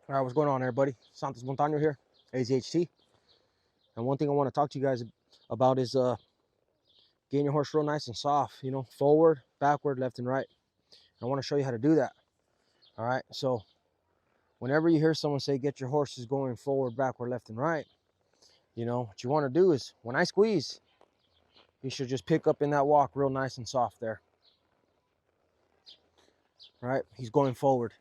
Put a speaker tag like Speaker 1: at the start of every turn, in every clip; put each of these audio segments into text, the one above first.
Speaker 1: All right, what's going on, everybody? Santos Montano here, AZHT. And one thing I want to talk to you guys about is getting your horse real nice and soft, you know, forward, backward, left, and right. And I want to show you how to do that. All right, so whenever you hear someone say get your horses going forward, backward, left, and right, you know, what you want to do is when I squeeze, you should just pick up in that walk real nice and soft there. All right, he's going forward.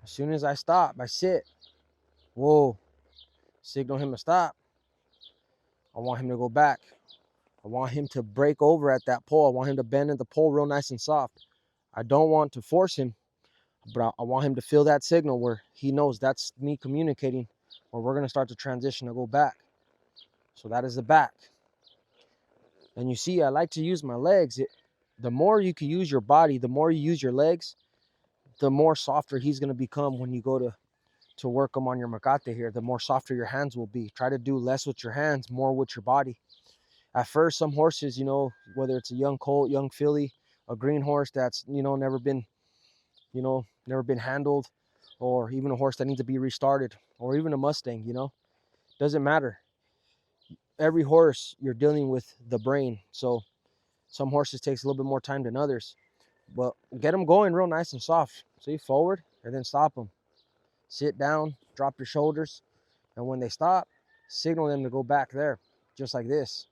Speaker 1: As soon as I stop, I sit. Whoa, signal him to stop. I want him to go back. I want him to break over at that pole. I want him to bend at the pole real nice and soft. I don't want to force him, but I want him to feel that signal where he knows that's me communicating, or we're going to start to transition to go back. So that is the back. And you see, I like to use my legs. The more you can use your body, the more you use your legs, the more softer he's going to become when you go to work him on your macate here. The more softer your hands will be. Try to do less with your hands, more with your body. At first, some horses, you know, whether it's a young colt, young filly, a green horse that's, you know, never been handled, or even a horse that needs to be restarted, or even a Mustang, you know, doesn't matter. Every horse you're dealing with the brain. So some horses takes a little bit more time than others, but get them going real nice and soft. See, forward, and then stop them. Sit down, drop your shoulders, and when they stop, signal them to go back there, just like this.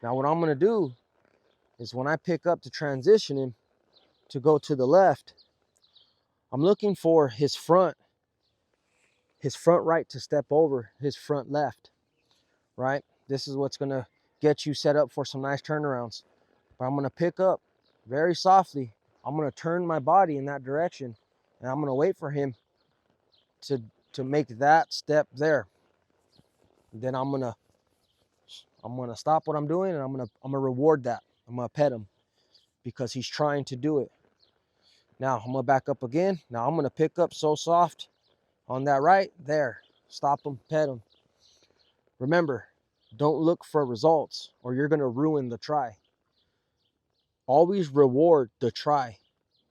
Speaker 1: Now what I'm going to do is when I pick up to transition him to go to the left, I'm looking for his front right to step over his front left, right? This is what's going to get you set up for some nice turnarounds. But I'm going to pick up very softly. I'm going to turn my body in that direction, and I'm going to wait for him to make that step there. And then I'm going to stop what I'm doing, and I'm going to reward that. I'm going to pet him because he's trying to do it. Now I'm going to back up again. Now I'm going to pick up so soft on that right there. Stop him, pet him. Remember, don't look for results or you're going to ruin the try. Always reward the try,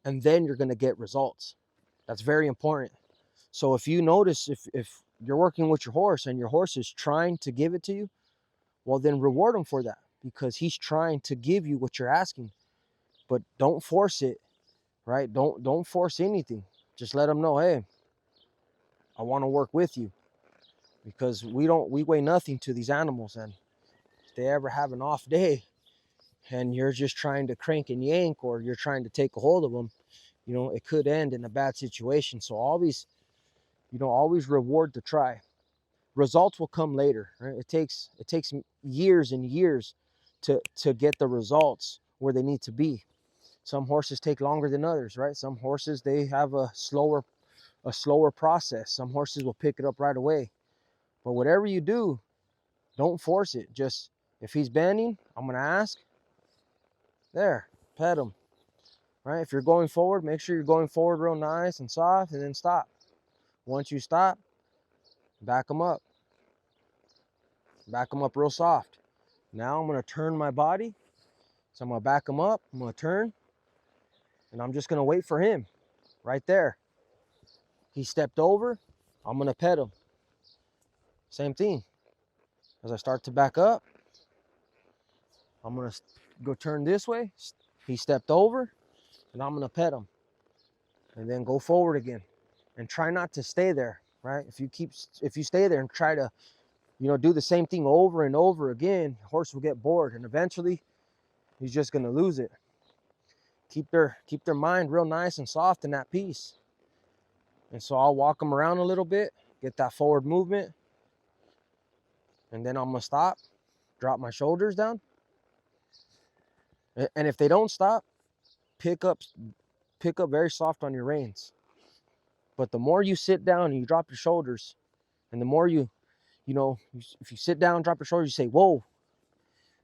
Speaker 1: and then you're going to get results. That's very important. So if you notice, if you're working with your horse and your horse is trying to give it to you, well, then reward him for that, because he's trying to give you what you're asking. But don't force it, right? Don't force anything. Just let him know, hey, I want to work with you, because we weigh nothing to these animals, and if they ever have an off day and you're just trying to crank and yank, or you're trying to take a hold of them, you know, it could end in a bad situation. So always, you know, always reward the try. Results will come later, right? It takes years and years to get the results where they need to be. Some horses take longer than others, right? Some horses, they have a slower process. Some horses will pick it up right away. But whatever you do, don't force it. Just, if he's bending, I'm going to ask, there, pet him, right? If you're going forward, make sure you're going forward real nice and soft, and then stop. Once you stop, back him up. Back him up real soft. Now I'm going to turn my body. So I'm going to back him up. I'm going to turn, and I'm just going to wait for him right there. He stepped over. I'm going to pet him. Same thing. As I start to back up, I'm going to go turn this way. He stepped over, and I'm going to pet him. And then go forward again. And try not to stay there, right? If you stay there and try to, you know, do the same thing over and over again, the horse will get bored, and eventually he's just going to lose it. Keep their mind real nice and soft in that piece. And so I'll walk them around a little bit, get that forward movement, and then I'm going to stop, drop my shoulders down. And if they don't stop, pick up very soft on your reins. But the more you sit down and you drop your shoulders, and the more you know, if you sit down, drop your shoulders, you say, whoa.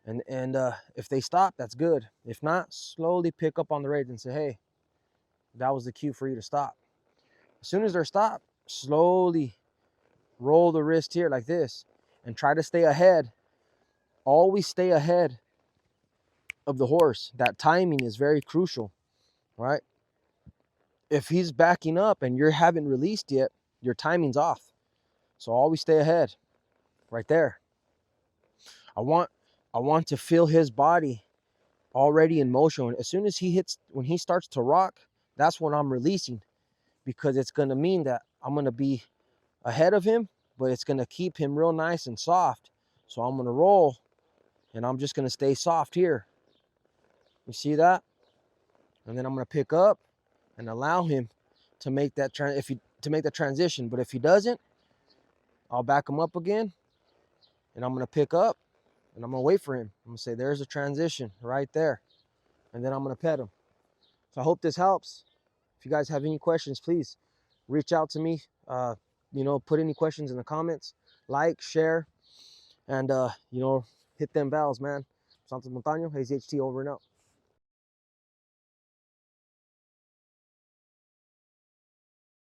Speaker 1: And if they stop, that's good. If not, slowly pick up on the reins and say, hey, that was the cue for you to stop. As soon as they're stopped, slowly roll the wrist here like this, and try to stay ahead. Always stay ahead of the horse. That timing is very crucial, right? if he's backing up and you haven't released yet, your timing's off. So always stay ahead right there. I want to feel his body already in motion. As soon as when he starts to rock, that's when I'm releasing, because it's going to mean that I'm going to be ahead of him, but it's going to keep him real nice and soft. So I'm going to roll, and I'm just going to stay soft here. You see that? And then I'm going to pick up and allow him to make that transition. But if he doesn't, I'll back him up again, and I'm going to pick up, and I'm going to wait for him. I'm going to say, there's a transition right there. And then I'm going to pet him. So I hope this helps. If you guys have any questions, please reach out to me. Put any questions in the comments. Like, share, and, hit them bells, man. Santos Montaño, AZHT over and out.